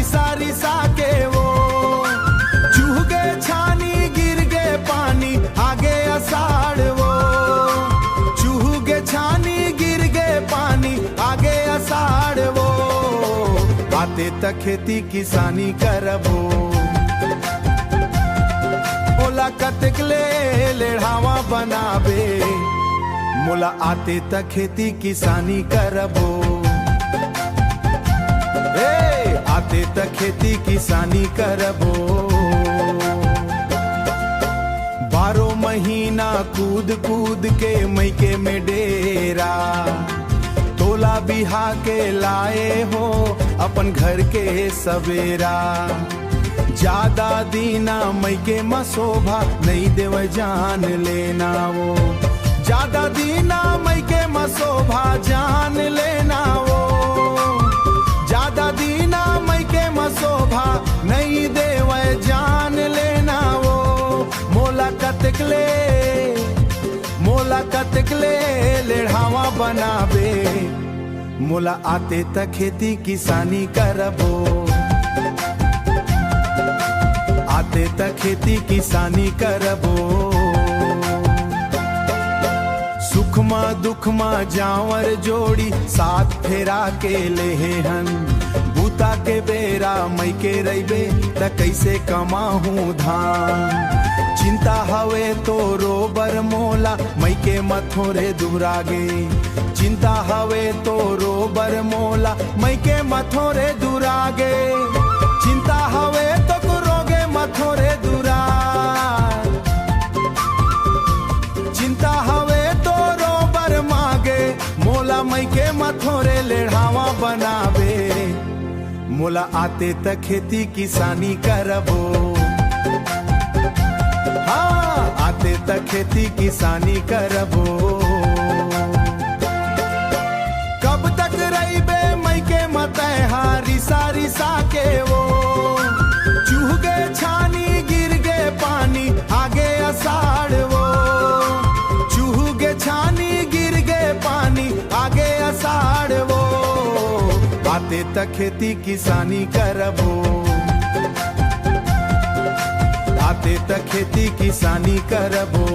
रिसा रिसा के वो, चूह गे छानी गिर गे पानी आगे अषाढ़ वो, चूह गे छानी गिर गे पानी आगे अषाढ़ वो, आते तक खेती किसानी करबो। मोला कतकले लेढ़ावा बनाबे, मोला आते तक खेती किसानी करबो। आते तक खेती किसानी करबो। 12 महीना कूद कूद के मैके में डेरा, तोला बिहा के लाए हो अपन घर के सवेरा। ज्यादा दीना मैके मसोभा नहीं देव जान लेना वो, ज्यादा दीना मैके मसोभा जान लेना वो, ज्यादा दीना मैके मसोभा नहीं देव जान लेना वो। मोला कतकले लेढ़ावा बनाबे, मोला आते तक खेती किसानी करबो। आते तक खेती किसानी करबो। सुखमा दुखमा जावर जोड़ी साथ फेरा के लेहे हन, बूता के बेरा मैके रहिबे त कैसे कमाहूं धान। चिंता हवे तो रोबर मोला मैके मथोरे दुरागे, चिंता हवे तो रोबर मोला मैके मथोरे दुरागे, चिंता हवे तो रोगे मथोरे दुरा, चिंता हवे तो रोबर मागे, मोला मैके मथोरे लेढ़ावा बनाबे, मोला आते तक खेती किसानी करबो। हाँ, आते तक खेती किसानी करबो। कब तक रहिबे मैके मतैहा रिसा रिसा के वो, चूह गे छानी गिर गे पानी आगे अषाढ़ वो, चूह गे छानी गिर गे पानी आगे अषाढ़ वो, आते तक खेती किसानी करबो। आते तक खेती किसानी करबो।